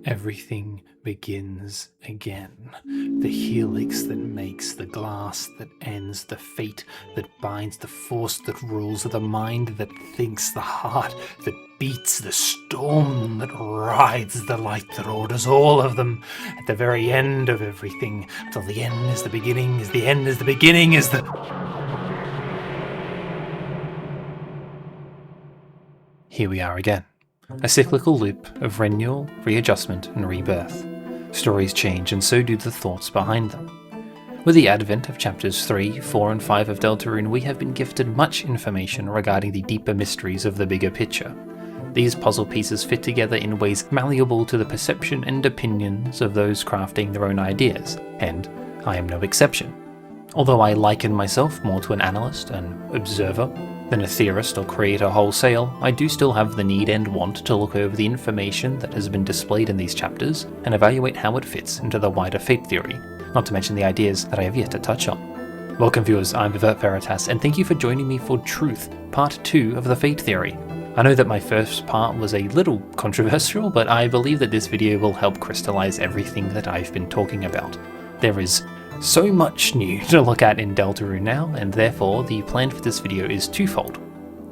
everything begins again. The helix that makes the glass that ends, the fate that binds, the force that rules, the mind that thinks, the heart that beats, the storm that rides, the light that orders, all of them at the very end of everything, until the end is the beginning, is the end is the beginning, is the... Here we are again. A cyclical loop of renewal, readjustment, and rebirth. Stories change, and so do the thoughts behind them. With the advent of chapters 3, 4, and 5 of Deltarune, we have been gifted much information regarding the deeper mysteries of the bigger picture. These puzzle pieces fit together in ways malleable to the perception and opinions of those crafting their own ideas, and I am no exception. Although I liken myself more to an analyst, an observer, than a theorist or creator wholesale, I do still have the need and want to look over the information that has been displayed in these chapters and evaluate how it fits into the wider fate theory, not to mention the ideas that I have yet to touch on. Welcome viewers, I'm Vivert Veritas, and thank you for joining me for Truth, Part 2 of the Fate Theory. I know that my first part was a little controversial, but I believe that this video will help crystallize everything that I've been talking about. There is so much new to look at in Deltarune now, and therefore the plan for this video is twofold.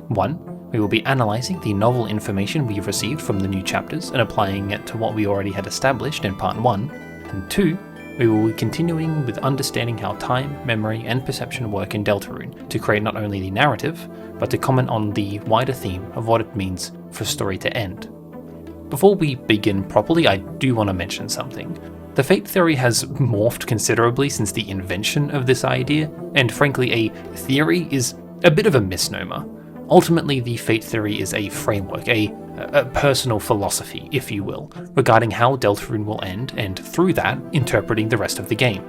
One, we will be analysing the novel information we've received from the new chapters and applying it to what we already had established in part 1, and 2, we will be continuing with understanding how time, memory, and perception work in Deltarune to create not only the narrative, but to comment on the wider theme of what it means for a story to end. Before we begin properly, I do want to mention something. The fate theory has morphed considerably since the invention of this idea, and frankly a theory is a bit of a misnomer. Ultimately, the fate theory is a framework, a personal philosophy, if you will, regarding how Deltarune will end, and through that, interpreting the rest of the game.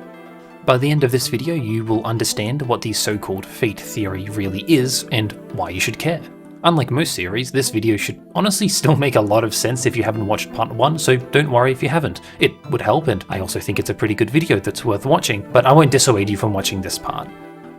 By the end of this video, you will understand what the so-called fate theory really is, and why you should care. Unlike most series, this video should honestly still make a lot of sense if you haven't watched part 1, so don't worry if you haven't. It would help, and I also think it's a pretty good video that's worth watching, but I won't dissuade you from watching this part.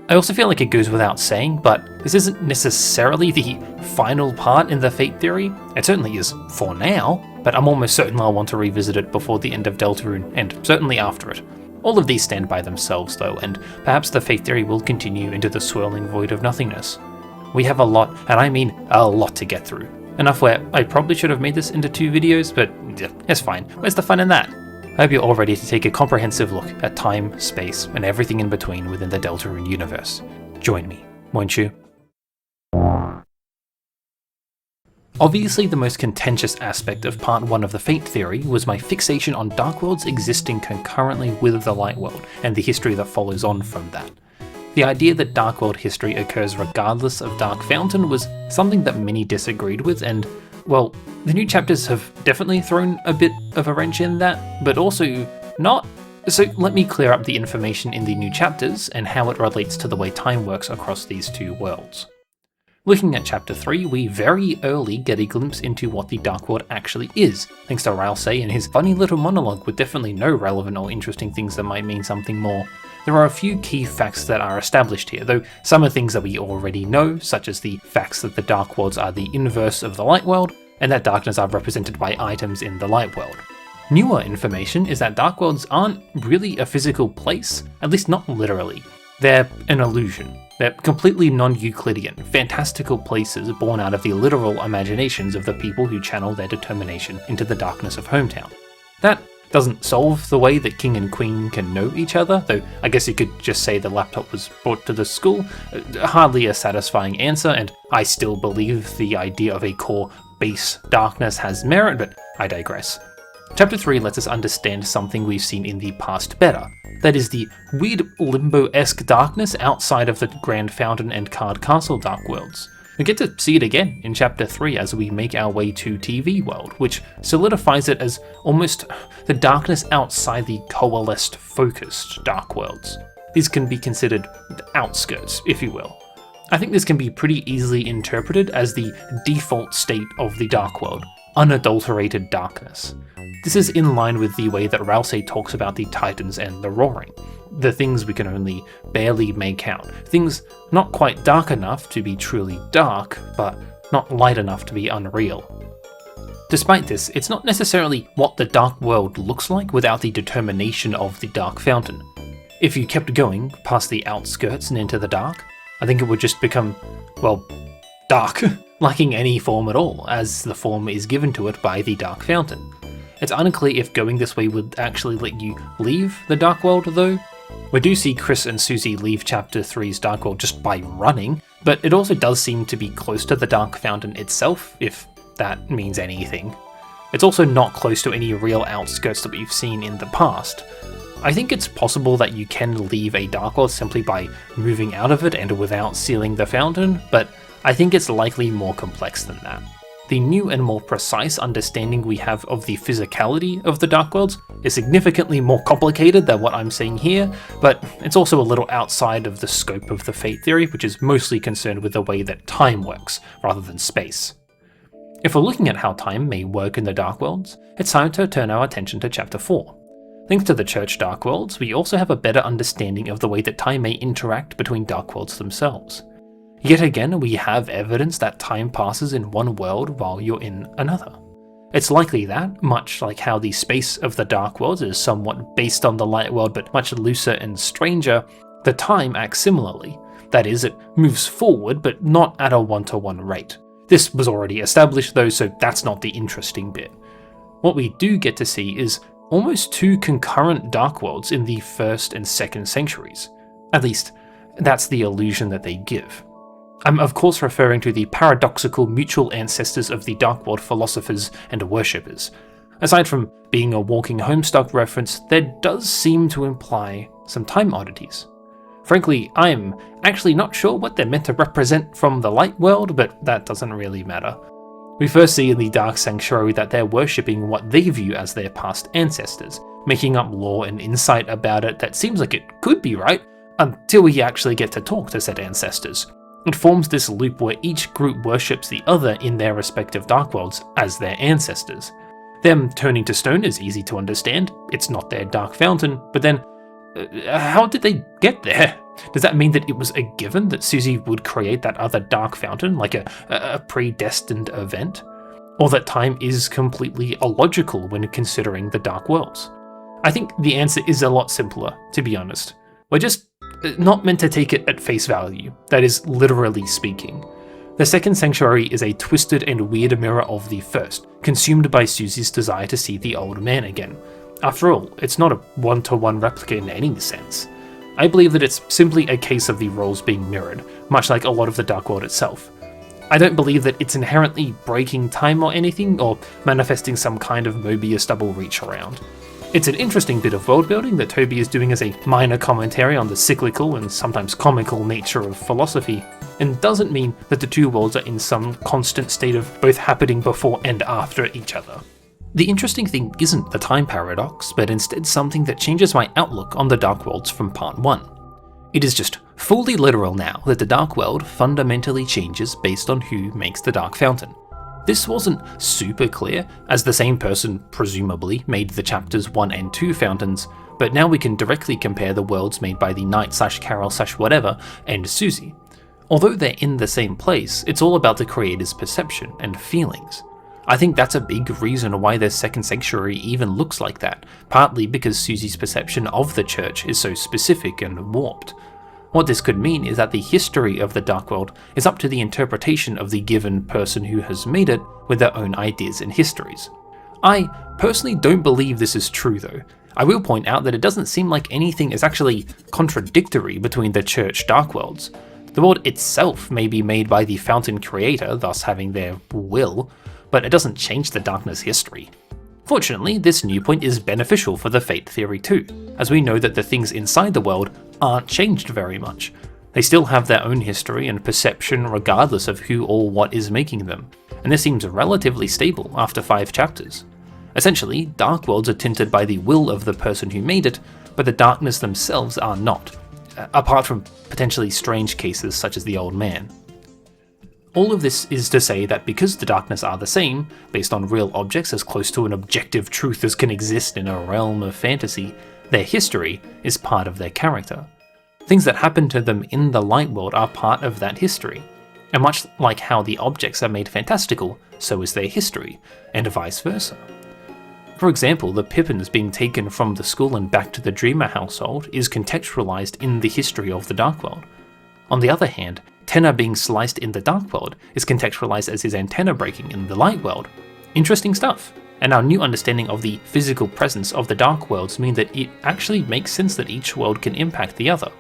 I also feel like it goes without saying, but this isn't necessarily the final part in the fate theory. It certainly is for now, but I'm almost certain I'll want to revisit it before the end of Deltarune, and certainly after it. All of these stand by themselves though, and perhaps the fate theory will continue into the swirling void of nothingness. We have a lot, and I mean a lot, to get through. Enough where I probably should have made this into 2 videos, but it's fine. Where's the fun in that? I hope you're all ready to take a comprehensive look at time, space, and everything in between within the Deltarune universe. Join me, won't you? Obviously, the most contentious aspect of part 1 of the fate theory was my fixation on dark worlds existing concurrently with the light world, and the history that follows on from that. The idea that Dark World history occurs regardless of Dark Fountain was something that many disagreed with, and, well, the new chapters have definitely thrown a bit of a wrench in that, but also not. So let me clear up the information in the new chapters and how it relates to the way time works across these 2 worlds. Looking at chapter 3, we very early get a glimpse into what the Dark World actually is, thanks to Ralsei and his funny little monologue with definitely no relevant or interesting things that might mean something more. There are a few key facts that are established here, though some are things that we already know, such as the facts that the Dark Worlds are the inverse of the Light World, and that darkness are represented by items in the Light World. Newer information is that Dark Worlds aren't really a physical place, at least not literally. They're an illusion. They're completely non-Euclidean, fantastical places born out of the literal imaginations of the people who channel their determination into the darkness of Hometown. That doesn't solve the way that King and Queen can know each other, though I guess you could just say the laptop was brought to the school. Hardly a satisfying answer, and I still believe the idea of a core base darkness has merit, but I digress. Chapter 3 lets us understand something we've seen in the past better. That is the weird limbo-esque darkness outside of the Grand Fountain and Card Castle Dark Worlds. We get to see it again in chapter 3 as we make our way to TV World, which solidifies it as almost the darkness outside the coalesced, focused Dark Worlds. These can be considered outskirts, if you will. I think this can be pretty easily interpreted as the default state of the Dark World, unadulterated darkness. This is in line with the way that Ralsei talks about the Titans and the Roaring, the things we can only barely make out, things not quite dark enough to be truly dark, but not light enough to be unreal. Despite this, it's not necessarily what the Dark World looks like without the determination of the Dark Fountain. If you kept going past the outskirts and into the dark, I think it would just become, well, dark, lacking any form at all, as the form is given to it by the Dark Fountain. It's unclear if going this way would actually let you leave the Dark World though. We do see Chris and Susie leave Chapter 3's Dark World just by running, but it also does seem to be close to the Dark Fountain itself, if that means anything. It's also not close to any real outskirts that we've seen in the past. I think it's possible that you can leave a Dark World simply by moving out of it and without sealing the fountain, but I think it's likely more complex than that. The new and more precise understanding we have of the physicality of the Dark Worlds is significantly more complicated than what I'm saying here, but it's also a little outside of the scope of the fate theory, which is mostly concerned with the way that time works, rather than space. If we're looking at how time may work in the Dark Worlds, it's time to turn our attention to Chapter 4. Thanks to the Church Dark Worlds, we also have a better understanding of the way that time may interact between Dark Worlds themselves. Yet again, we have evidence that time passes in one world while you're in another. It's likely that, much like how the space of the Dark Worlds is somewhat based on the Light World but much looser and stranger, the time acts similarly. That is, it moves forward but not at a one-to-one rate. This was already established though, so that's not the interesting bit. What we do get to see is almost two concurrent Dark Worlds in the first and second centuries. At least, that's the illusion that they give. I'm of course referring to the paradoxical mutual ancestors of the Dark World philosophers and worshippers. Aside from being a walking Homestuck reference, there does seem to imply some time oddities. Frankly, I'm actually not sure what they're meant to represent from the Light World, but that doesn't really matter. We first see in the Dark Sanctuary that they're worshipping what they view as their past ancestors, making up lore and insight about it that seems like it could be right, until we actually get to talk to said ancestors. It forms this loop where each group worships the other in their respective Dark Worlds as their ancestors. Them turning to stone is easy to understand, it's not their Dark Fountain, but then, how did they get there? Does that mean that it was a given that Susie would create that other Dark Fountain, like a predestined event? Or that time is completely illogical when considering the Dark Worlds? I think the answer is a lot simpler, to be honest. We're just not meant to take it at face value, that is, literally speaking. The second sanctuary is a twisted and weird mirror of the first, consumed by Susie's desire to see the old man again. After all, it's not a one-to-one replica in any sense. I believe that it's simply a case of the roles being mirrored, much like a lot of the Dark World itself. I don't believe that it's inherently breaking time or anything, or manifesting some kind of Mobius double reach around. It's an interesting bit of world building that Toby is doing as a minor commentary on the cyclical and sometimes comical nature of philosophy, and doesn't mean that the two worlds are in some constant state of both happening before and after each other. The interesting thing isn't the time paradox, but instead something that changes my outlook on the Dark Worlds from Part 1. It is just fully literal now that the Dark World fundamentally changes based on who makes the Dark Fountain. This wasn't super clear, as the same person presumably made the chapters 1 and 2 fountains, but now we can directly compare the worlds made by the Knight/Carol/whatever and Susie. Although they're in the same place, it's all about the creator's perception and feelings. I think that's a big reason why their second sanctuary even looks like that, partly because Susie's perception of the church is so specific and warped. What this could mean is that the history of the Dark World is up to the interpretation of the given person who has made it with their own ideas and histories. I personally don't believe this is true though. I will point out that it doesn't seem like anything is actually contradictory between the Church Dark Worlds. The world itself may be made by the Fountain Creator, thus having their will, but it doesn't change the darkness history. Fortunately, this new point is beneficial for the fate theory too, as we know that the things inside the world aren't changed very much. They still have their own history and perception regardless of who or what is making them, and this seems relatively stable after 5 chapters. Essentially, Dark Worlds are tinted by the will of the person who made it, but the darkness themselves are not, apart from potentially strange cases such as the old man. All of this is to say that because the darkness are the same, based on real objects as close to an objective truth as can exist in a realm of fantasy, their history is part of their character. Things that happen to them in the Light World are part of that history. And much like how the objects are made fantastical, so is their history, and vice versa. For example, the Pippins being taken from the school and back to the Dreamer household is contextualized in the history of the Dark World. On the other hand, Tenna being sliced in the Dark World is contextualized as his antenna breaking in the Light World. Interesting stuff. And our new understanding of the physical presence of the Dark Worlds mean that it actually makes sense that each world can impact the other.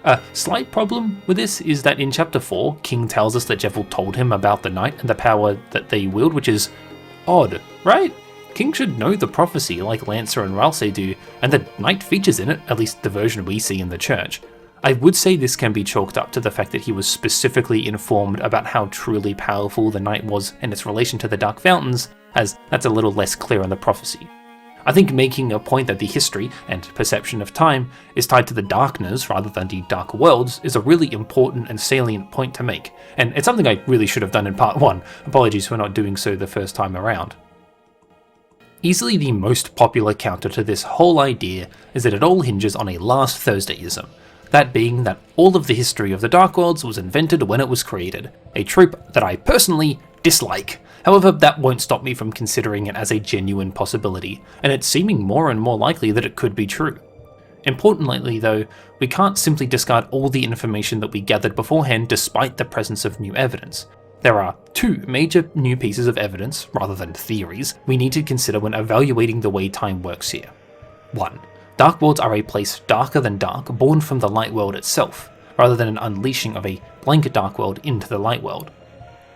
A slight problem with this is that in Chapter 4, King tells us that Jevil told him about the Night and the power that they wield, which is odd, right? King should know the prophecy like Lancer and Ralsei do, and the Night features in it, at least the version we see in the church. I would say this can be chalked up to the fact that he was specifically informed about how truly powerful the Night was and its relation to the Dark Fountains, as that's a little less clear in the prophecy. I think making a point that the history and perception of time is tied to the darkness rather than the dark worlds is a really important and salient point to make, and it's something I really should have done in part 1, apologies for not doing so the first time around. Easily the most popular counter to this whole idea is that it all hinges on a last Thursdayism, that being that all of the history of the Dark Worlds was invented when it was created, a trope that I personally dislike. However, that won't stop me from considering it as a genuine possibility, and it's seeming more and more likely that it could be true. Importantly though, we can't simply discard all the information that we gathered beforehand despite the presence of new evidence. There are 2 major new pieces of evidence, rather than theories, we need to consider when evaluating the way time works here. 1. Dark worlds are a place darker than dark, born from the light world itself, rather than an unleashing of a blanket dark world into the light world.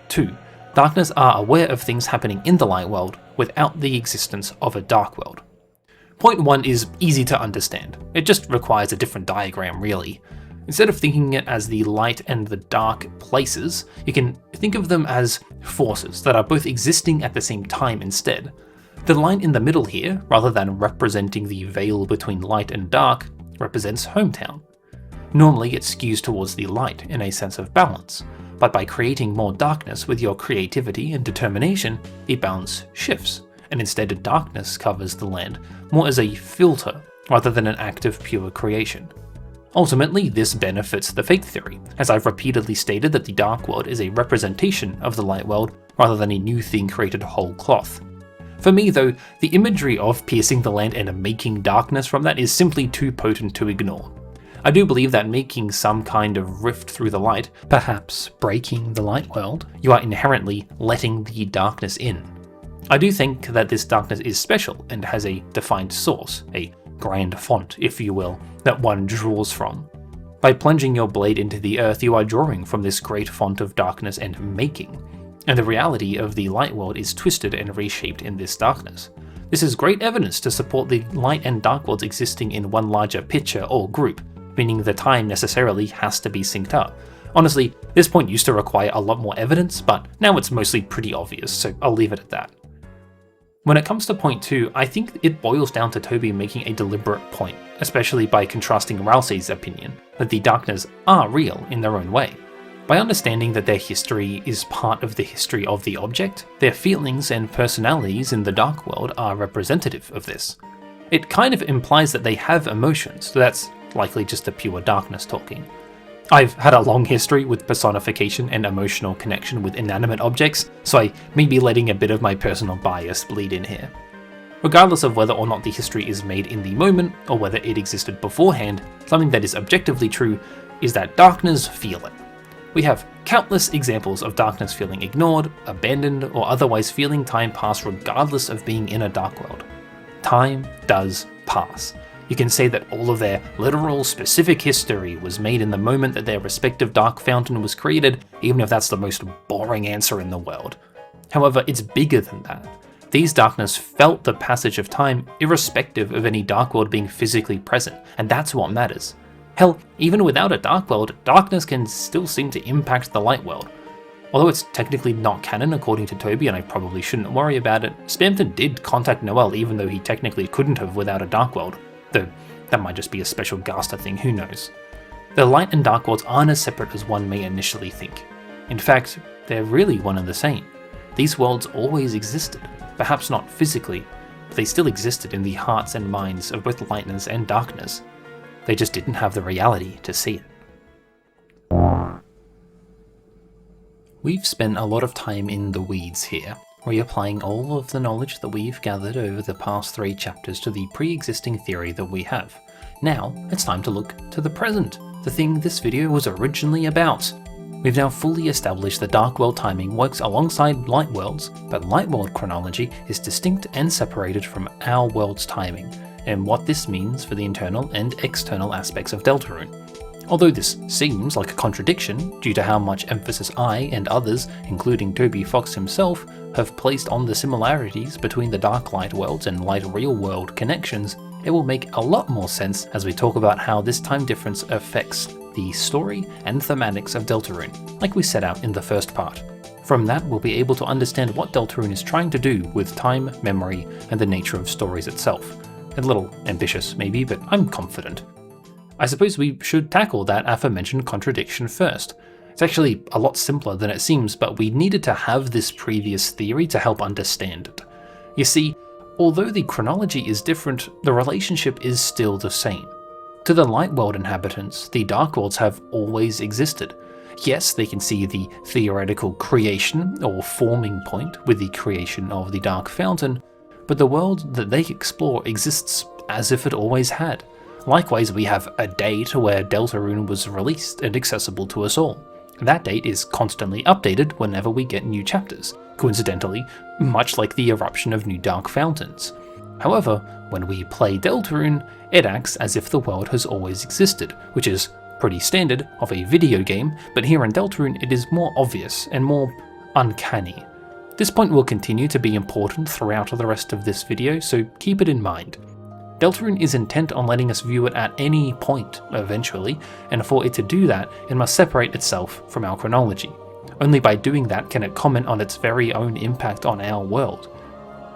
2. Darkness are aware of things happening in the light world without the existence of a dark world. Point 1 is easy to understand. It just requires a different diagram, really. Instead of thinking it as the light and the dark places, you can think of them as forces that are both existing at the same time instead. The line in the middle here, rather than representing the veil between light and dark, represents hometown. Normally it skews towards the light in a sense of balance, but by creating more darkness with your creativity and determination, the balance shifts, and instead darkness covers the land more as a filter rather than an act of pure creation. Ultimately, this benefits the fate theory, as I've repeatedly stated that the Dark World is a representation of the Light World rather than a new thing created whole cloth. For me though, the imagery of piercing the land and making darkness from that is simply too potent to ignore. I do believe that making some kind of rift through the light, perhaps breaking the light world, you are inherently letting the darkness in. I do think that this darkness is special and has a defined source, a grand font, if you will, that one draws from. By plunging your blade into the earth, you are drawing from this great font of darkness and making, and the reality of the light world is twisted and reshaped in this darkness. This is great evidence to support the light and dark worlds existing in one larger picture or group, meaning the time necessarily has to be synced up. Honestly, this point used to require a lot more evidence, but now it's mostly pretty obvious, so I'll leave it at that. When it comes to point 2, I think it boils down to Toby making a deliberate point, especially by contrasting Ralsei's opinion, that the darkness are real in their own way. By understanding that their history is part of the history of the object, their feelings and personalities in the dark world are representative of this. It kind of implies that they have emotions, so that's likely just the pure darkness talking. I've had a long history with personification and emotional connection with inanimate objects, so I may be letting a bit of my personal bias bleed in here. Regardless of whether or not the history is made in the moment, or whether it existed beforehand, something that is objectively true is that darkness feel it. We have countless examples of darkness feeling ignored, abandoned, or otherwise feeling time pass regardless of being in a dark world. Time does pass. You can say that all of their literal, specific history was made in the moment that their respective dark fountain was created, even if that's the most boring answer in the world. However, it's bigger than that. These darkness felt the passage of time irrespective of any dark world being physically present, and that's what matters. Hell, even without a dark world, darkness can still seem to impact the light world. Although it's technically not canon according to Toby, and I probably shouldn't worry about it, Spamton did contact Noel even though he technically couldn't have without a dark world. Though that might just be a special Gaster thing, who knows. The light and dark worlds aren't as separate as one may initially think. In fact, they're really one and the same. These worlds always existed, perhaps not physically, but they still existed in the hearts and minds of both lightness and darkness. They just didn't have the reality to see it. We've spent a lot of time in the weeds here, reapplying all of the knowledge that we've gathered over the past 3 chapters to the pre-existing theory that we have. Now, it's time to look to the present, the thing this video was originally about. We've now fully established that Dark World timing works alongside Light World's, but Light World chronology is distinct and separated from our world's timing, and what this means for the internal and external aspects of Deltarune. Although this seems like a contradiction due to how much emphasis I and others, including Toby Fox himself, have placed on the similarities between the Dark Light Worlds and Light Real World connections, it will make a lot more sense as we talk about how this time difference affects the story and thematics of Deltarune, like we set out in the first part. From that, we'll be able to understand what Deltarune is trying to do with time, memory, and the nature of stories itself. A little ambitious maybe, but I'm confident. I suppose we should tackle that aforementioned contradiction first. It's actually a lot simpler than it seems, but we needed to have this previous theory to help understand it. You see, although the chronology is different, the relationship is still the same. To the Light World inhabitants, the Dark Worlds have always existed. Yes, they can see the theoretical creation or forming point with the creation of the Dark Fountain, but the world that they explore exists as if it always had. Likewise, we have a date where Deltarune was released and accessible to us all. That date is constantly updated whenever we get new chapters, coincidentally, much like the eruption of new Dark Fountains. However, when we play Deltarune, it acts as if the world has always existed, which is pretty standard of a video game, but here in Deltarune it is more obvious and more uncanny. This point will continue to be important throughout the rest of this video, so keep it in mind. Deltarune is intent on letting us view it at any point, eventually, and for it to do that, it must separate itself from our chronology. Only by doing that can it comment on its very own impact on our world.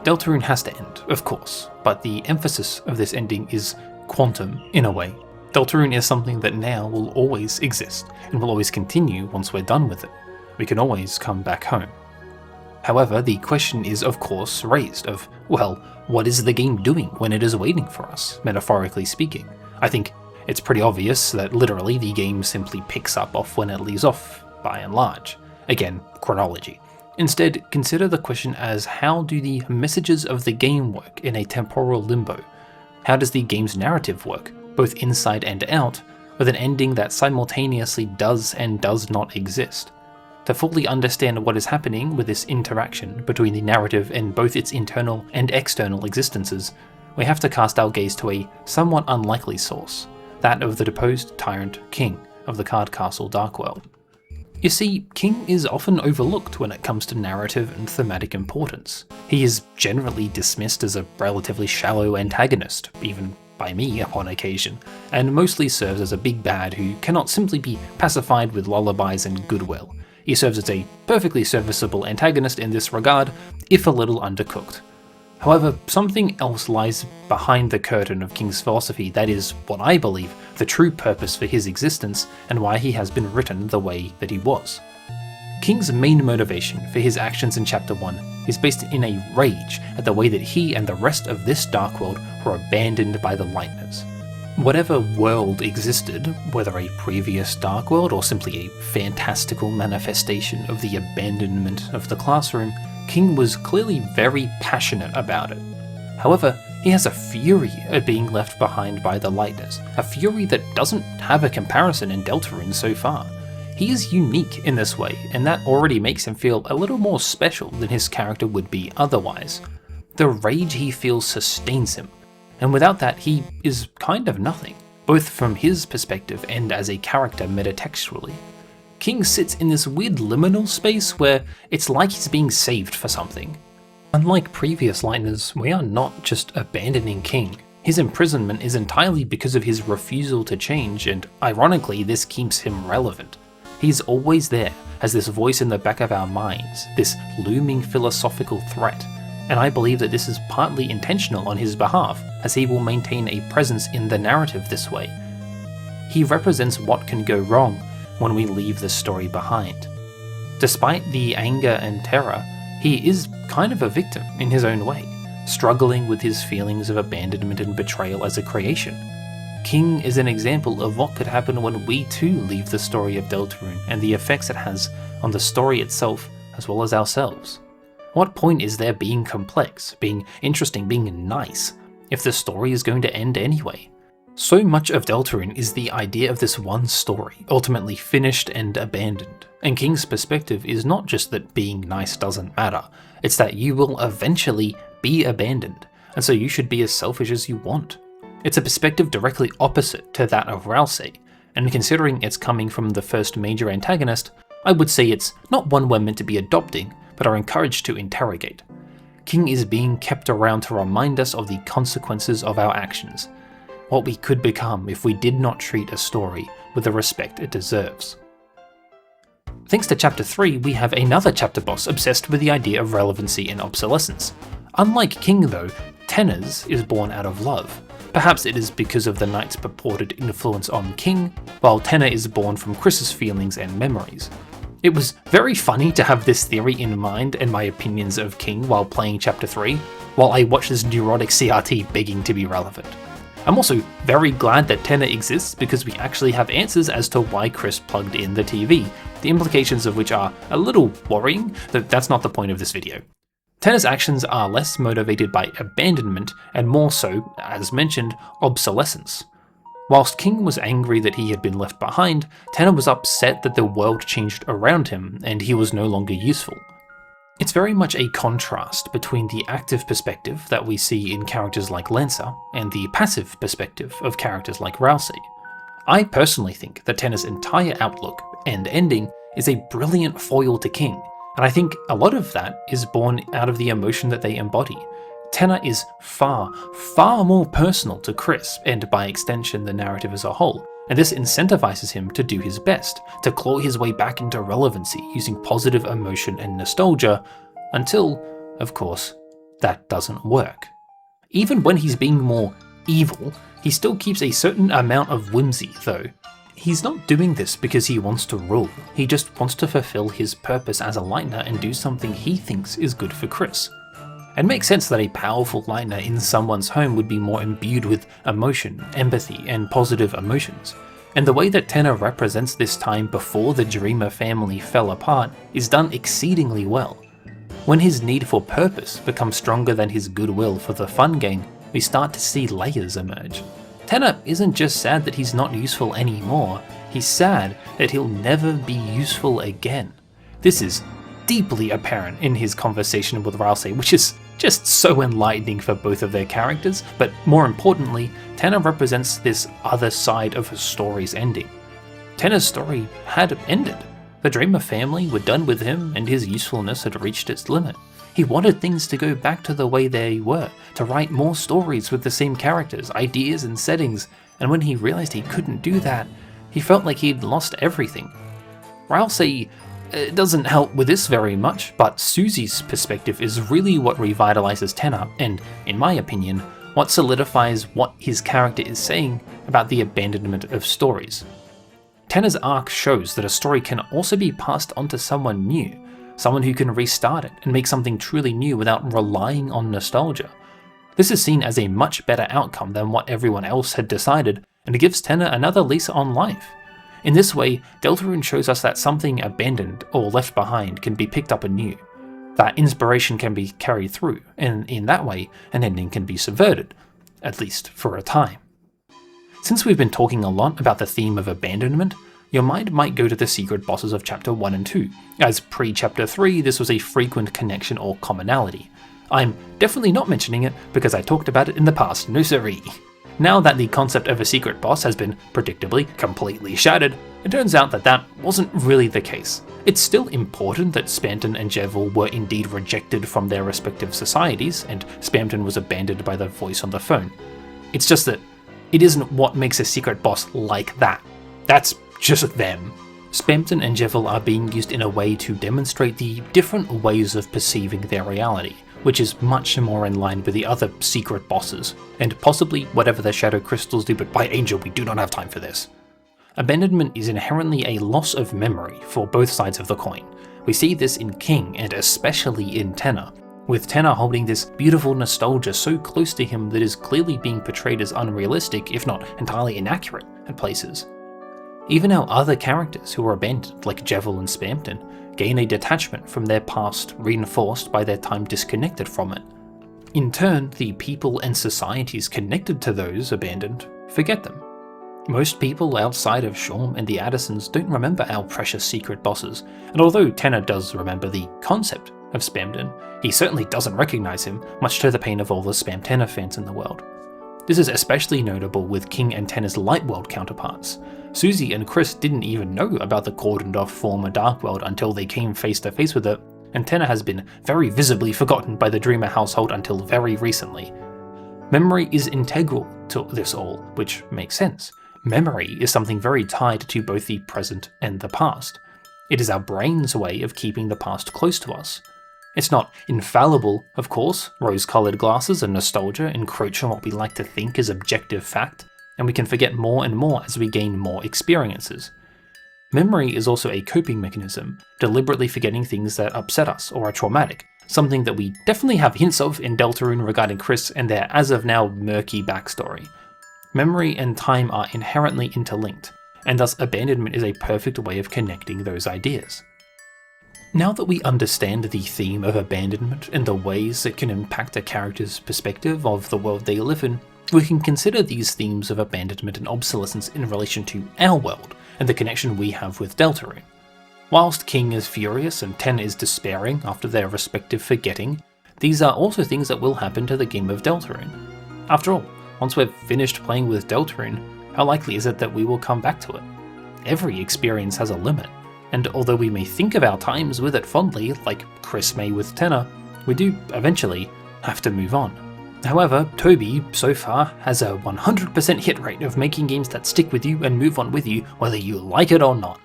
Deltarune has to end, of course, but the emphasis of this ending is quantum, in a way. Deltarune is something that now will always exist, and will always continue once we're done with it. We can always come back home. However, the question is of course raised of, well, what is the game doing when it is waiting for us, metaphorically speaking? I think it's pretty obvious that literally the game simply picks up off when it leaves off, by and large. Again, chronology. Instead, consider the question as how do the messages of the game work in a temporal limbo? How does the game's narrative work, both inside and out, with an ending that simultaneously does and does not exist? To fully understand what is happening with this interaction between the narrative and both its internal and external existences, we have to cast our gaze to a somewhat unlikely source, that of the deposed tyrant king of the card castle Dark World. You see, King is often overlooked when it comes to narrative and thematic importance. He is generally dismissed as a relatively shallow antagonist, even by me upon occasion, and mostly serves as a big bad who cannot simply be pacified with lullabies and goodwill. He serves as a perfectly serviceable antagonist in this regard, if a little undercooked. However, something else lies behind the curtain of King's philosophy that is, what I believe, the true purpose for his existence and why he has been written the way that he was. King's main motivation for his actions in Chapter 1 is based in a rage at the way that he and the rest of this Dark World were abandoned by the Lightners. Whatever world existed, whether a previous Dark World or simply a fantastical manifestation of the abandonment of the classroom, King was clearly very passionate about it. However, he has a fury at being left behind by the Lightners, a fury that doesn't have a comparison in Deltarune so far. He is unique in this way, and that already makes him feel a little more special than his character would be otherwise. The rage he feels sustains him, and without that he is kind of nothing, both from his perspective and as a character metatextually. King sits in this weird liminal space where it's like he's being saved for something. Unlike previous Lightners, we are not just abandoning King. His imprisonment is entirely because of his refusal to change, and ironically this keeps him relevant. He's always there, as this voice in the back of our minds, this looming philosophical threat, and I believe that this is partly intentional on his behalf, as he will maintain a presence in the narrative this way. He represents what can go wrong when we leave the story behind. Despite the anger and terror, he is kind of a victim in his own way, struggling with his feelings of abandonment and betrayal as a creation. King is an example of what could happen when we too leave the story of Deltarune and the effects it has on the story itself as well as ourselves. What point is there being complex, being interesting, being nice, if the story is going to end anyway? So much of Deltarune is the idea of this one story, ultimately finished and abandoned. And King's perspective is not just that being nice doesn't matter, it's that you will eventually be abandoned, and so you should be as selfish as you want. It's a perspective directly opposite to that of Rousey, and considering it's coming from the first major antagonist, I would say it's not one we're meant to be adopting, but are encouraged to interrogate. King is being kept around to remind us of the consequences of our actions, what we could become if we did not treat a story with the respect it deserves. Thanks to Chapter 3, we have another chapter boss obsessed with the idea of relevancy and obsolescence. Unlike King though, Tenors is born out of love. Perhaps it is because of the knight's purported influence on King, while Tenor is born from Chris's feelings and memories. It was very funny to have this theory in mind and my opinions of King while playing Chapter 3, while I watched this neurotic CRT begging to be relevant. I'm also very glad that Tenor exists because we actually have answers as to why Chris plugged in the TV, the implications of which are a little worrying, though that's not the point of this video. Tenor's actions are less motivated by abandonment and more so, as mentioned, obsolescence. Whilst King was angry that he had been left behind, Tenor was upset that the world changed around him and he was no longer useful. It's very much a contrast between the active perspective that we see in characters like Lancer and the passive perspective of characters like Rousey. I personally think that Tenor's entire outlook and ending is a brilliant foil to King, and I think a lot of that is born out of the emotion that they embody. Tenor is far, far more personal to Chris, and by extension the narrative as a whole, and this incentivizes him to do his best, to claw his way back into relevancy using positive emotion and nostalgia, until, of course, that doesn't work. Even when he's being more evil, he still keeps a certain amount of whimsy though. He's not doing this because he wants to rule, he just wants to fulfill his purpose as a Lightner and do something he thinks is good for Chris. It makes sense that a powerful Lightner in someone's home would be more imbued with emotion, empathy, and positive emotions. And the way that Tenor represents this time before the Dreamer family fell apart is done exceedingly well. When his need for purpose becomes stronger than his goodwill for the fun gang, we start to see layers emerge. Tenor isn't just sad that he's not useful anymore, he's sad that he'll never be useful again. This is deeply apparent in his conversation with Rousey, which is just so enlightening for both of their characters, but more importantly, Tenor represents this other side of his story's ending. Tenor's story had ended. The Dreamer family were done with him and his usefulness had reached its limit. He wanted things to go back to the way they were, to write more stories with the same characters, ideas and settings, and when he realized he couldn't do that, he felt like he'd lost everything. Rousey doesn't help with this very much, but Susie's perspective is really what revitalizes Tenor, and, in my opinion, what solidifies what his character is saying about the abandonment of stories. Tenor's arc shows that a story can also be passed on to someone new, someone who can restart it and make something truly new without relying on nostalgia. This is seen as a much better outcome than what everyone else had decided, and it gives Tenor another lease on life. In this way, Deltarune shows us that something abandoned or left behind can be picked up anew, that inspiration can be carried through, and in that way, an ending can be subverted, at least for a time. Since we've been talking a lot about the theme of abandonment, your mind might go to the secret bosses of Chapter 1 and 2, as pre-Chapter 3 this was a frequent connection or commonality. I'm definitely not mentioning it because I talked about it in the past, no siree. Now that the concept of a secret boss has been, predictably, completely shattered, it turns out that that wasn't really the case. It's still important that Spamton and Jevil were indeed rejected from their respective societies, and Spamton was abandoned by the voice on the phone. It's just that it isn't what makes a secret boss like that. That's just them. Spamton and Jevil are being used in a way to demonstrate the different ways of perceiving their reality, which is much more in line with the other secret bosses, and possibly whatever the shadow crystals do, but by angel we do not have time for this. Abandonment is inherently a loss of memory for both sides of the coin. We see this in King and especially in Tenor. with Tenna holding this beautiful nostalgia so close to him that is clearly being portrayed as unrealistic, if not entirely inaccurate, at places. Even our other characters who are abandoned, like Jevil and Spamton, gain a detachment from their past reinforced by their time disconnected from it. In turn, the people and societies connected to those abandoned forget them. Most people outside of Shawm and the Addisons don't remember our precious secret bosses, and although Tenna does remember the concept of Spamton, he certainly doesn't recognize him, much to the pain of all the Spamtenna fans in the world. This is especially notable with King and Tenna's Lightworld counterparts. Susie and Chris didn't even know about the cordoned off former Darkworld until they came face to face with it, and Tenna has been very visibly forgotten by the Dreamer household until very recently. Memory is integral to this all, which makes sense. Memory is something very tied to both the present and the past. It is our brain's way of keeping the past close to us. It's not infallible, of course. Rose-coloured glasses and nostalgia encroach on what we like to think is objective fact, and we can forget more and more as we gain more experiences. Memory is also a coping mechanism, deliberately forgetting things that upset us or are traumatic, something that we definitely have hints of in Deltarune regarding Chris and their as-of-now murky backstory. Memory and time are inherently interlinked, and thus abandonment is a perfect way of connecting those ideas. Now that we understand the theme of abandonment and the ways it can impact a character's perspective of the world they live in, we can consider these themes of abandonment and obsolescence in relation to our world and the connection we have with Deltarune. Whilst King is furious and Tenna is despairing after their respective forgetting, these are also things that will happen to the game of Deltarune. After all, once we've finished playing with Deltarune, how likely is it that we will come back to it? Every experience has a limit, and although we may think of our times with it fondly, like Chris may with Tenna, we do eventually have to move on. However, Toby, so far, has a 100% hit rate of making games that stick with you and move on with you, whether you like it or not.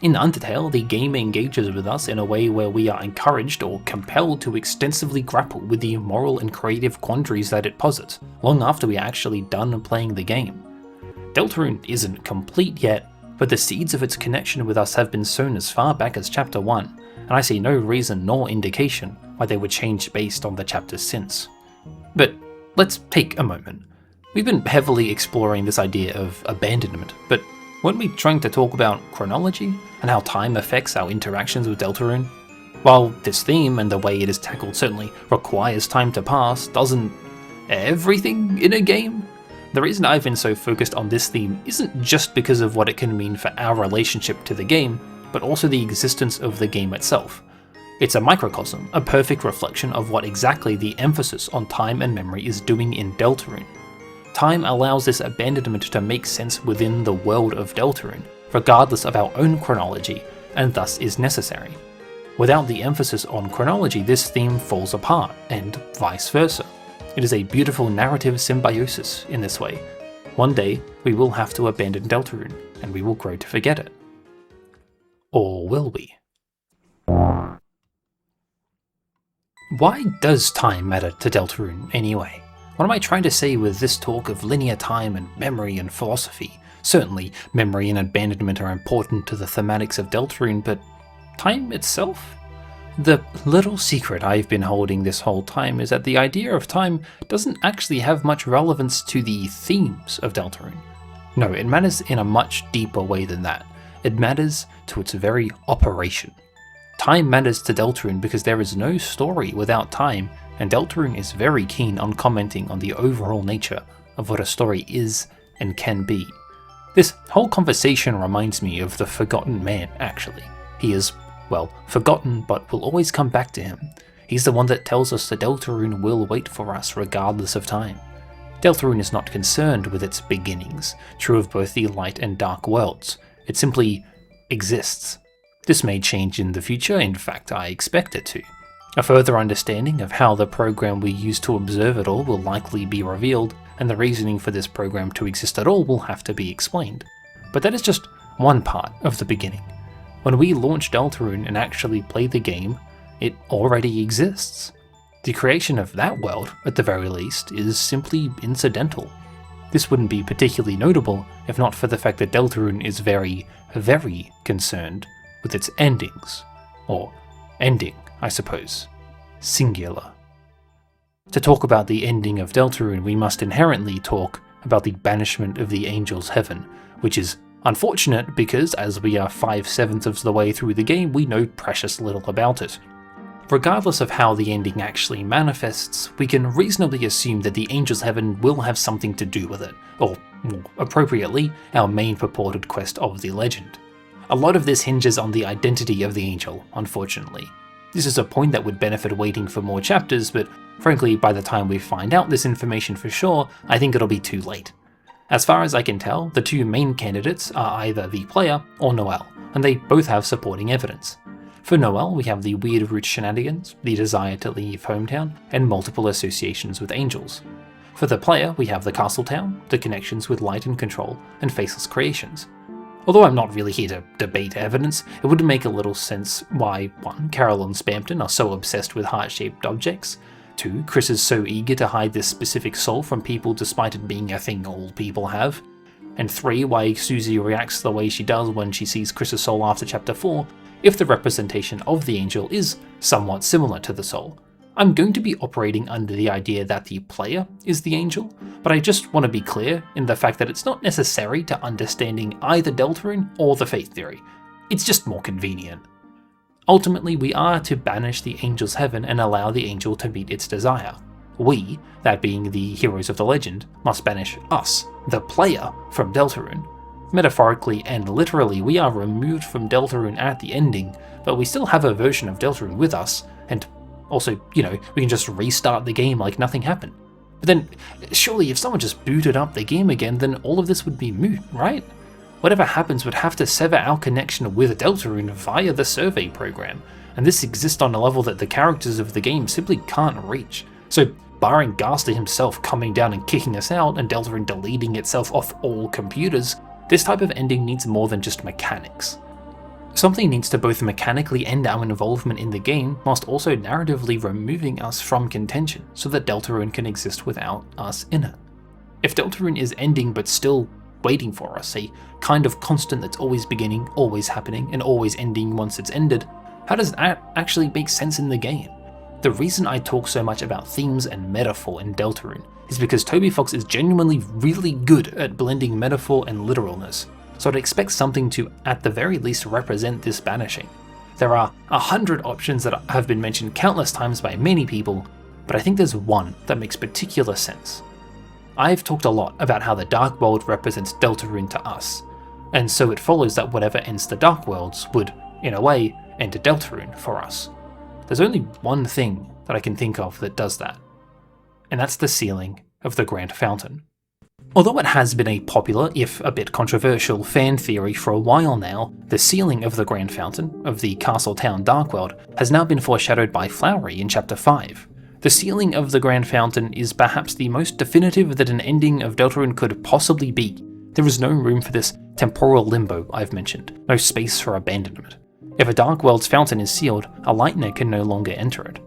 In Undertale, the game engages with us in a way where we are encouraged or compelled to extensively grapple with the moral and creative quandaries that it posits, long after we are actually done playing the game. Deltarune isn't complete yet, but the seeds of its connection with us have been sown as far back as Chapter 1, and I see no reason nor indication why they would change based on the chapters since. But let's take a moment. We've been heavily exploring this idea of abandonment, but weren't we trying to talk about chronology and how time affects our interactions with Deltarune? While this theme and the way it is tackled certainly requires time to pass, doesn't everything in a game? The reason I've been so focused on this theme isn't just because of what it can mean for our relationship to the game, but also the existence of the game itself. It's a microcosm, a perfect reflection of what exactly the emphasis on time and memory is doing in Deltarune. Time allows this abandonment to make sense within the world of Deltarune, regardless of our own chronology, and thus is necessary. Without the emphasis on chronology, this theme falls apart, and vice versa. It is a beautiful narrative symbiosis in this way. One day, we will have to abandon Deltarune, and we will grow to forget it. Or will we? Why does time matter to Deltarune anyway? What am I trying to say with this talk of linear time and memory and philosophy? Certainly, memory and abandonment are important to the thematics of Deltarune, but time itself? The little secret I've been holding this whole time is that the idea of time doesn't actually have much relevance to the themes of Deltarune. No, it matters in a much deeper way than that. It matters to its very operation. Time matters to Deltarune because there is no story without time, and Deltarune is very keen on commenting on the overall nature of what a story is and can be. This whole conversation reminds me of the Forgotten Man, actually. He is, well, forgotten, but we'll always come back to him. He's the one that tells us that Deltarune will wait for us regardless of time. Deltarune is not concerned with its beginnings, true of both the light and dark worlds. It simply exists. This may change in the future, in fact I expect it to. A further understanding of how the program we use to observe it all will likely be revealed, and the reasoning for this program to exist at all will have to be explained. But that is just one part of the beginning. When we launch Deltarune and actually play the game, it already exists. The creation of that world, at the very least, is simply incidental. This wouldn't be particularly notable if not for the fact that Deltarune is very, very concerned with its endings. Or ending, I suppose. Singular. To talk about the ending of Deltarune, we must inherently talk about the banishment of the Angel's Heaven, which is unfortunate because, as we are 5/7 of the way through the game, we know precious little about it. Regardless of how the ending actually manifests, we can reasonably assume that the Angel's Heaven will have something to do with it, or more appropriately, our main purported quest of the legend. A lot of this hinges on the identity of the angel, unfortunately. This is a point that would benefit waiting for more chapters, but frankly, by the time we find out this information for sure, I think it'll be too late. As far as I can tell, the two main candidates are either the player or Noelle, and they both have supporting evidence. For Noelle, we have the weird root shenanigans, the desire to leave hometown, and multiple associations with angels. For the player, we have the castle town, the connections with light and control, and faceless creations. Although I'm not really here to debate evidence, it would make a little sense why 1. Carol and Spamton are so obsessed with heart-shaped objects, 2. Chris is so eager to hide this specific soul from people despite it being a thing all people have, and 3. Why Susie reacts the way she does when she sees Chris's soul after chapter 4, if the representation of the angel is somewhat similar to the soul. I'm going to be operating under the idea that the player is the angel, but I just want to be clear in the fact that it's not necessary to understanding either Deltarune or the Faith Theory. It's just more convenient. Ultimately, we are to banish the angel's heaven and allow the angel to meet its desire. We, that being the heroes of the legend, must banish us, the player, from Deltarune. Metaphorically and literally, we are removed from Deltarune at the ending, but we still have a version of Deltarune with us, and also, we can just restart the game like nothing happened. But then, surely if someone just booted up the game again, then all of this would be moot, right? Whatever happens would have to sever our connection with Deltarune via the survey program, and this exists on a level that the characters of the game simply can't reach. So, barring Ghastly himself coming down and kicking us out, and Deltarune deleting itself off all computers, this type of ending needs more than just mechanics. Something needs to both mechanically end our involvement in the game, whilst also narratively removing us from contention, so that Deltarune can exist without us in it. If Deltarune is ending but still waiting for us, a kind of constant that's always beginning, always happening, and always ending once it's ended, how does that actually make sense in the game? The reason I talk so much about themes and metaphor in Deltarune is because Toby Fox is genuinely really good at blending metaphor and literalness, so I'd expect something to at the very least represent this banishing. There are 100 options that have been mentioned countless times by many people, but I think there's one that makes particular sense. I've talked a lot about how the Dark World represents Deltarune to us, and so it follows that whatever ends the Dark Worlds would, in a way, end Deltarune for us. There's only one thing that I can think of that does that, and that's the sealing of the Grand Fountain. Although it has been a popular, if a bit controversial, fan theory for a while now, the sealing of the Grand Fountain of the Castle Town Dark World has now been foreshadowed by Flowery in Chapter 5. The sealing of the Grand Fountain is perhaps the most definitive that an ending of Deltarune could possibly be. There is no room for this temporal limbo I've mentioned, no space for abandonment. If a Dark World's fountain is sealed, a Lightner can no longer enter it.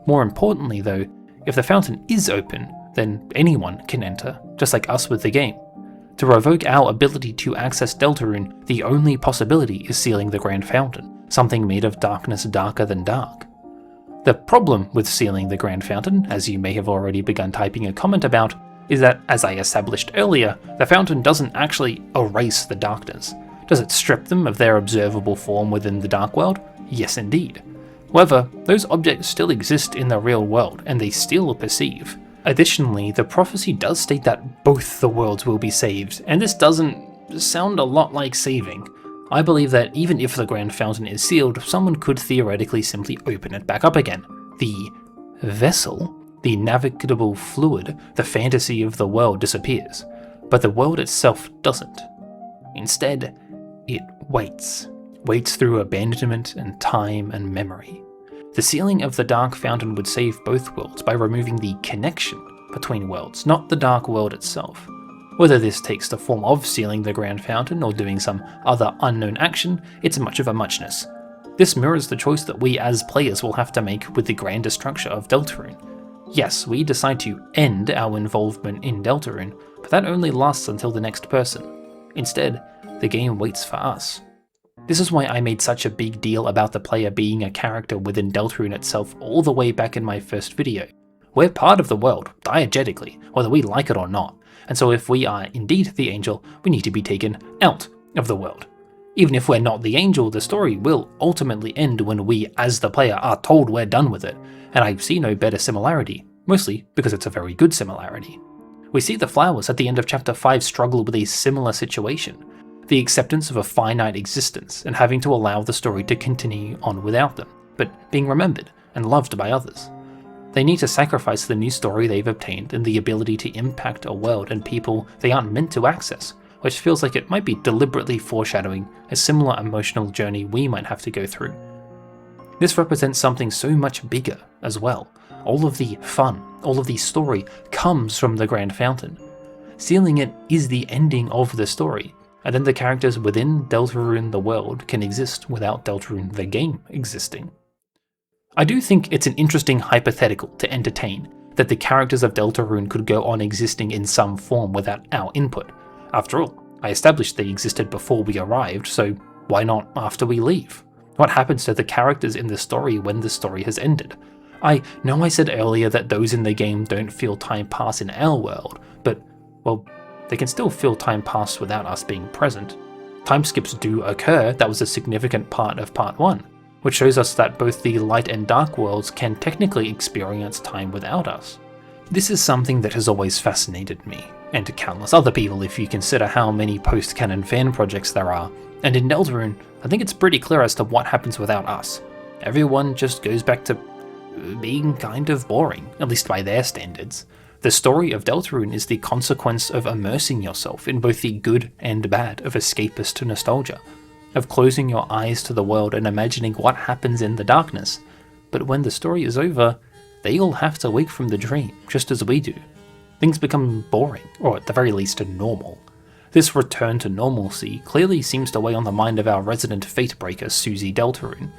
More importantly though, if the fountain is open, then anyone can enter, just like us with the game. To revoke our ability to access Deltarune, the only possibility is sealing the Grand Fountain, something made of darkness darker than dark. The problem with sealing the Grand Fountain, as you may have already begun typing a comment about, is that, as I established earlier, the fountain doesn't actually erase the darkness. Does it strip them of their observable form within the Dark World? Yes indeed. However, those objects still exist in the real world, and they still perceive. Additionally, the prophecy does state that both the worlds will be saved, and this doesn't sound a lot like saving. I believe that even if the Grand Fountain is sealed, someone could theoretically simply open it back up again. The vessel, the navigable fluid, the fantasy of the world disappears, but the world itself doesn't. Instead, it waits through abandonment and time and memory. The sealing of the Dark Fountain would save both worlds by removing the connection between worlds, not the Dark World itself. Whether this takes the form of sealing the Grand Fountain or doing some other unknown action, it's much of a muchness. This mirrors the choice that we as players will have to make with the grander structure of Deltarune. Yes, we decide to end our involvement in Deltarune, but that only lasts until the next person. Instead, the game waits for us. This is why I made such a big deal about the player being a character within Deltarune itself all the way back in my first video. we're part of the world, diegetically, whether we like it or not, and so if we are indeed the angel, we need to be taken out of the world. Even if we're not the angel, the story will ultimately end when we, as the player, are told we're done with it, and I see no better similarity, mostly because it's a very good similarity. We see the flowers at the end of chapter 5 struggle with a similar situation, the acceptance of a finite existence and having to allow the story to continue on without them, but being remembered and loved by others. They need to sacrifice the new story they've obtained and the ability to impact a world and people they aren't meant to access, which feels like it might be deliberately foreshadowing a similar emotional journey we might have to go through. This represents something so much bigger as well. All of the fun, all of the story comes from the Grand Fountain. Sealing it is the ending of the story, and then the characters within Deltarune the world can exist without Deltarune the game existing. I do think it's an interesting hypothetical to entertain, that the characters of Deltarune could go on existing in some form without our input. After all, I established they existed before we arrived, so why not after we leave? What happens to the characters in the story when the story has ended? I know I said earlier that those in the game don't feel time pass in our world, but, well, they can still feel time pass without us being present. Time skips do occur, that was a significant part of part 1, which shows us that both the light and dark worlds can technically experience time without us. This is something that has always fascinated me, and countless other people if you consider how many post-canon fan projects there are, and in Deltarune, I think it's pretty clear as to what happens without us. Everyone just goes back to being kind of boring, at least by their standards. The story of Deltarune is the consequence of immersing yourself in both the good and bad of escapist nostalgia, of closing your eyes to the world and imagining what happens in the darkness. But when the story is over, they all have to wake from the dream, just as we do. Things become boring, or at the very least normal. This return to normalcy clearly seems to weigh on the mind of our resident fate-breaker Susie Deltarune.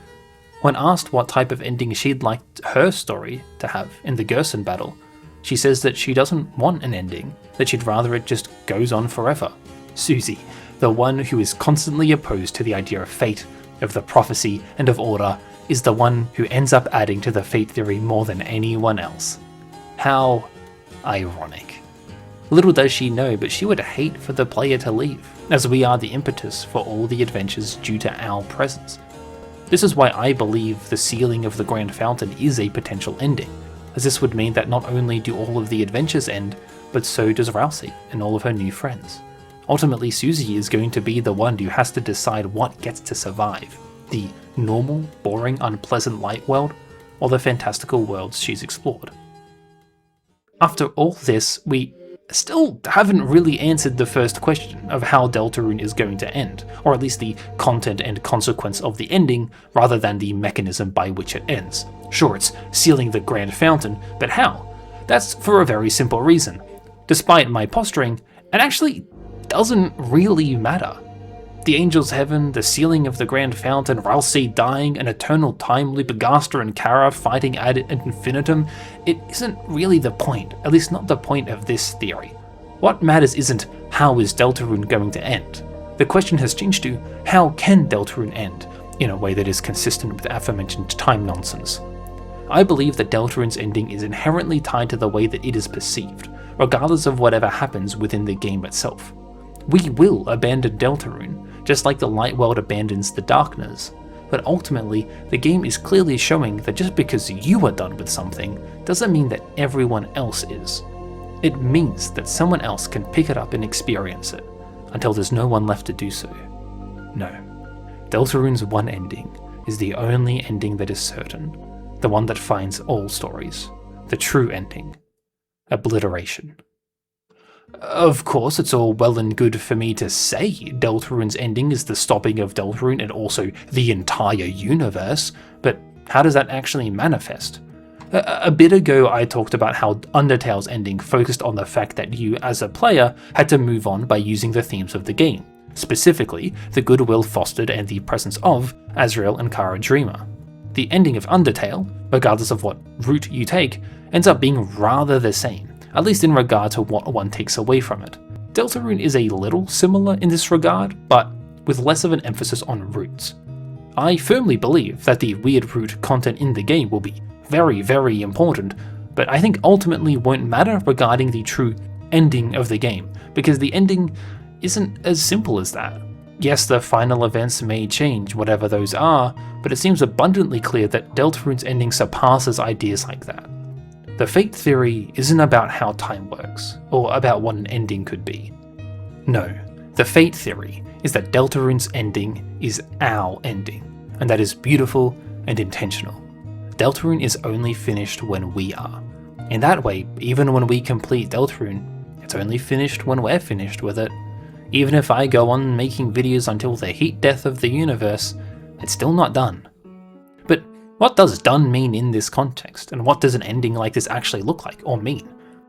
When asked what type of ending she'd like her story to have in the Gerson battle, she says that she doesn't want an ending, that she'd rather it just goes on forever. Susie, the one who is constantly opposed to the idea of fate, of the prophecy, and of order, is the one who ends up adding to the fate theory more than anyone else. How ironic. Little does she know, but she would hate for the player to leave, as we are the impetus for all the adventures due to our presence. This is why I believe the sealing of the Grand Fountain is a potential ending, as this would mean that not only do all of the adventures end, but so does Rousey and all of her new friends. Ultimately, Susie is going to be the one who has to decide what gets to survive, the normal, boring, unpleasant light world, or the fantastical worlds she's explored. After all this, we still haven't really answered the first question of how Deltarune is going to end, or at least the content and consequence of the ending, rather than the mechanism by which it ends. Sure, it's sealing the Grand Fountain, but how? That's for a very simple reason. Despite my posturing, it actually doesn't really matter. The Angel's Heaven, the sealing of the Grand Fountain, Rousey dying, an eternal time loop, Gaster and Kara fighting ad infinitum, it isn't really the point, at least not the point of this theory. What matters isn't how is Deltarune going to end. The question has changed to how can Deltarune end, in a way that is consistent with aforementioned time nonsense. I believe that Deltarune's ending is inherently tied to the way that it is perceived, regardless of whatever happens within the game itself. We will abandon Deltarune, just like the light world abandons the darkness, but ultimately the game is clearly showing that just because you are done with something doesn't mean that everyone else is. It means that someone else can pick it up and experience it, until there's no one left to do so. No, Deltarune's one ending is the only ending that is certain, the one that finds all stories, the true ending: obliteration. Of course, it's all well and good for me to say Deltarune's ending is the stopping of Deltarune and also the entire universe, but how does that actually manifest? A bit ago I talked about how Undertale's ending focused on the fact that you, as a player, had to move on by using the themes of the game, specifically the goodwill fostered and the presence of Azrael and Kara Dreamer. The ending of Undertale, regardless of what route you take, ends up being rather the same, at least in regard to what one takes away from it. Deltarune is a little similar in this regard, but with less of an emphasis on routes. I firmly believe that the weird route content in the game will be very, very important, but I think ultimately won't matter regarding the true ending of the game, because the ending isn't as simple as that. Yes, the final events may change, whatever those are, but it seems abundantly clear that Deltarune's ending surpasses ideas like that. The fate theory isn't about how time works, or about what an ending could be. No, the fate theory is that Deltarune's ending is our ending, and that is beautiful and intentional. Deltarune is only finished when we are. In that way, even when we complete Deltarune, it's only finished when we're finished with it. Even if I go on making videos until the heat death of the universe, it's still not done. But what does done mean in this context, and what does an ending like this actually look like, or mean?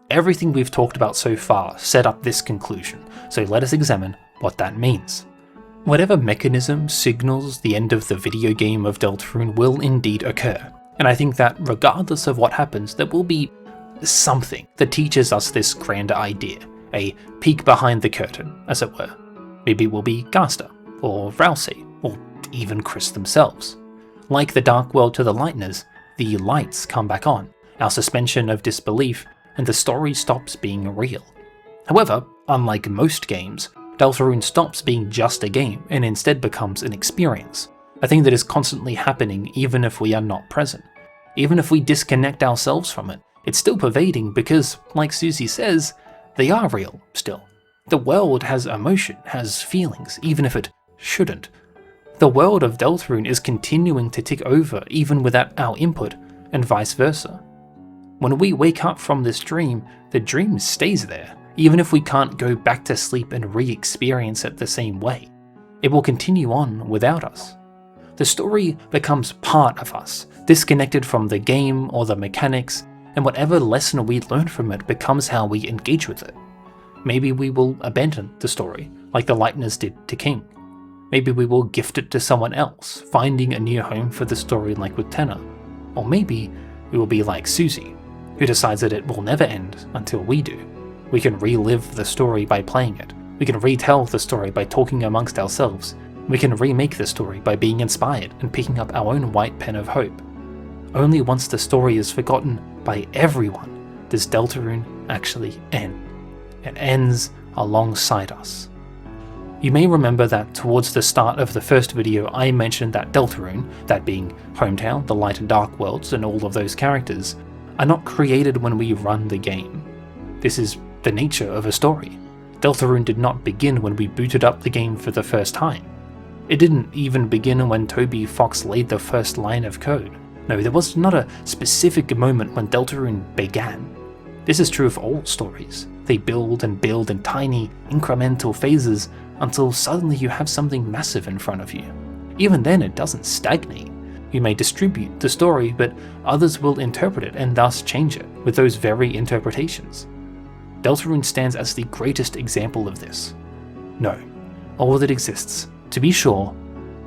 Everything we've talked about so far set up this conclusion, so let us examine what that means. Whatever mechanism signals the end of the video game of Deltarune will indeed occur, and I think that regardless of what happens, there will be something that teaches us this grander idea, a peek behind the curtain, as it were. Maybe it will be Gaster, or Rousey, or even Chris themselves. Like the Dark World to the Lightners, the lights come back on, our suspension of disbelief, and the story stops being real. However, unlike most games, Deltarune stops being just a game and instead becomes an experience, a thing that is constantly happening even if we are not present. Even if we disconnect ourselves from it, it's still pervading because, like Susie says, they are real still. The world has emotion, has feelings, even if it shouldn't. The world of Deltarune is continuing to tick over even without our input, and vice versa. When we wake up from this dream, the dream stays there, even if we can't go back to sleep and re-experience it the same way. It will continue on without us. The story becomes part of us, disconnected from the game or the mechanics, and whatever lesson we learn from it becomes how we engage with it. Maybe we will abandon the story, like the Lightners did to King. Maybe we will gift it to someone else, finding a new home for the story like with Tenna. Or maybe we will be like Susie, who decides that it will never end until we do. We can relive the story by playing it. We can retell the story by talking amongst ourselves. We can remake the story by being inspired and picking up our own white pen of hope. Only once the story is forgotten by everyone does Deltarune actually end. It ends alongside us. You may remember that towards the start of the first video I mentioned that Deltarune, that being Hometown, the Light and Dark Worlds, and all of those characters, are not created when we run the game. This is the nature of a story. Deltarune did not begin when we booted up the game for the first time. It didn't even begin when Toby Fox laid the first line of code. No, there was not a specific moment when Deltarune began. This is true of all stories. They build and build in tiny, incremental phases until suddenly you have something massive in front of you. Even then, it doesn't stagnate. You may distribute the story, but others will interpret it and thus change it with those very interpretations. Deltarune stands as the greatest example of this. No, all that exists, to be sure,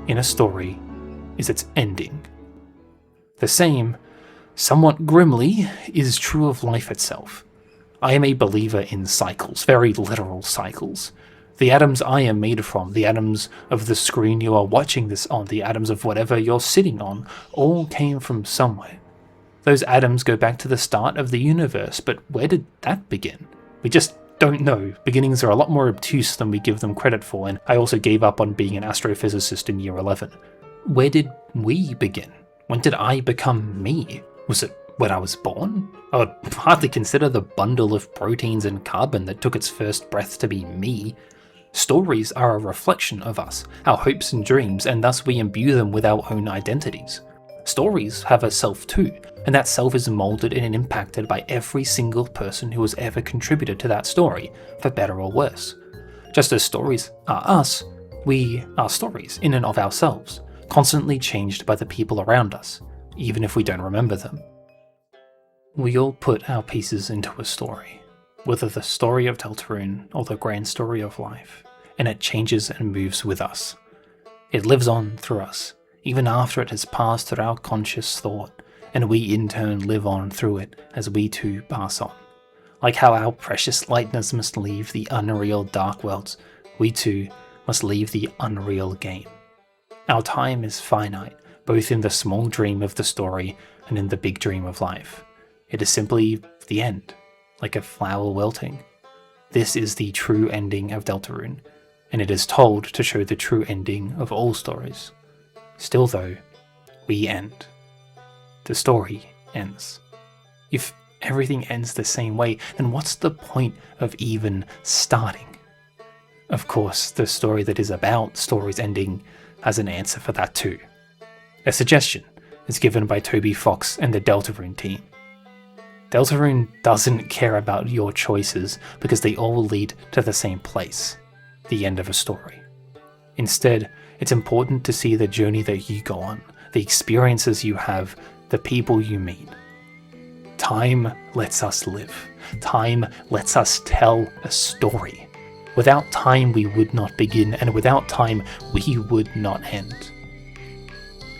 in a story is its ending. The same, somewhat grimly, is true of life itself. I am a believer in cycles, very literal cycles. The atoms I am made from, the atoms of the screen you are watching this on, the atoms of whatever you're sitting on, all came from somewhere. Those atoms go back to the start of the universe, but where did that begin? We just don't know. Beginnings are a lot more obtuse than we give them credit for, and I also gave up on being an astrophysicist in year 11. Where did we begin? When did I become me? Was it when I was born? I would hardly consider the bundle of proteins and carbon that took its first breath to be me. Stories are a reflection of us, our hopes and dreams, and thus we imbue them with our own identities. Stories have a self too, and that self is molded and impacted by every single person who has ever contributed to that story, for better or worse. Just as stories are us, we are stories in and of ourselves, constantly changed by the people around us, even if we don't remember them. We all put our pieces into a story, whether the story of Deltarune or the grand story of life, and it changes and moves with us. It lives on through us, even after it has passed through our conscious thought, and we in turn live on through it as we too pass on. Like how our precious Lightners must leave the unreal Dark Worlds, we too must leave the unreal game. Our time is finite, both in the small dream of the story and in the big dream of life. It is simply the end, like a flower wilting. This is the true ending of Deltarune, and it is told to show the true ending of all stories. Still though, we end. The story ends. If everything ends the same way, then what's the point of even starting? Of course, the story that is about stories ending has an answer for that too. A suggestion is given by Toby Fox and the Deltarune team. Deltarune doesn't care about your choices because they all lead to the same place, the end of a story. Instead, it's important to see the journey that you go on, the experiences you have, the people you meet. Time lets us live. Time lets us tell a story. Without time we would not begin, and without time we would not end.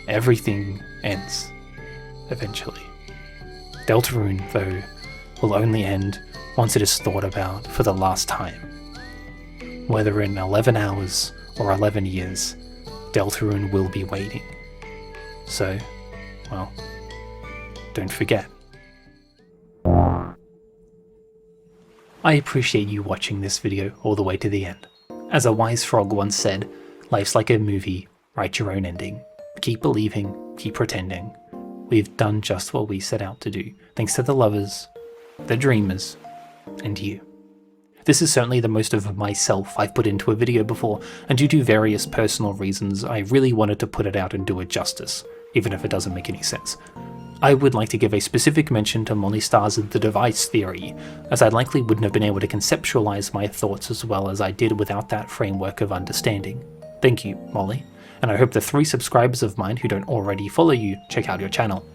Everything ends, eventually. Deltarune, though, will only end once it is thought about for the last time. Whether in 11 hours or 11 years, Deltarune will be waiting. So, well, don't forget. I appreciate you watching this video all the way to the end. As a wise frog once said, life's like a movie, write your own ending. Keep believing, keep pretending. We've done just what we set out to do, thanks to the lovers, the dreamers, and you. This is certainly the most of myself I've put into a video before, and due to various personal reasons, I really wanted to put it out and do it justice, even if it doesn't make any sense. I would like to give a specific mention to Molly Starr's The Device Theory, as I likely wouldn't have been able to conceptualize my thoughts as well as I did without that framework of understanding. Thank you, Molly, and I hope the 3 subscribers of mine who don't already follow you check out your channel.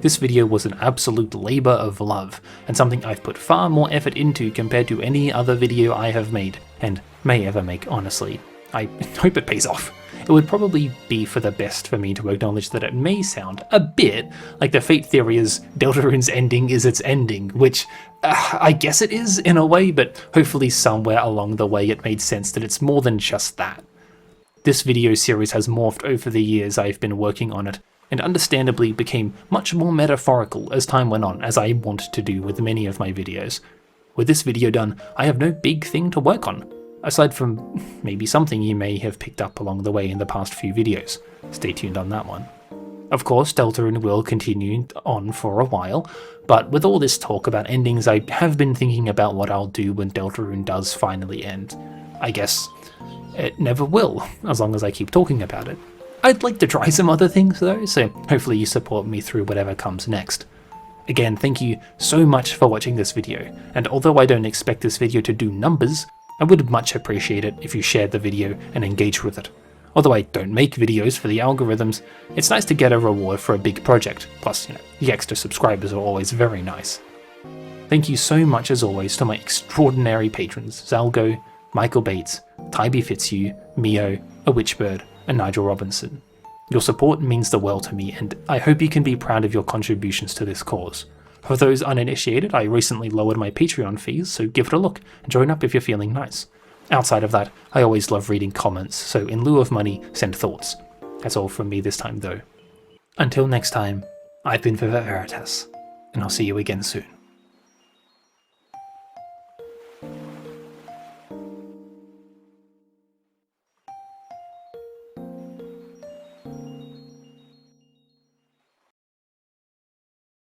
This video was an absolute labour of love, and something I've put far more effort into compared to any other video I have made, and may ever make, honestly. I hope it pays off. It would probably be for the best for me to acknowledge that it may sound a bit like the fate theory is Deltarune's ending is its ending, which I guess it is in a way, but hopefully somewhere along the way it made sense that it's more than just that. This video series has morphed over the years I've been working on it, and understandably became much more metaphorical as time went on, as I want to do with many of my videos. With this video done, I have no big thing to work on, aside from maybe something you may have picked up along the way in the past few videos. Stay tuned on that one. Of course, Deltarune will continue on for a while, but with all this talk about endings, I have been thinking about what I'll do when Deltarune does finally end. I guess it never will, as long as I keep talking about it. I'd like to try some other things though, so hopefully you support me through whatever comes next. Again, thank you so much for watching this video, and although I don't expect this video to do numbers, I would much appreciate it if you shared the video and engaged with it. Although I don't make videos for the algorithms, it's nice to get a reward for a big project, plus, the extra subscribers are always very nice. Thank you so much as always to my extraordinary patrons, Zalgo, Michael Bates, Tybee Fitzhugh, Mio, A Witchbird, and Nigel Robinson. Your support means the world to me, and I hope you can be proud of your contributions to this cause. For those uninitiated, I recently lowered my Patreon fees, so give it a look and join up if you're feeling nice. Outside of that, I always love reading comments, so in lieu of money, send thoughts. That's all from me this time though. Until next time, I've been Viva Veritas, and I'll see you again soon.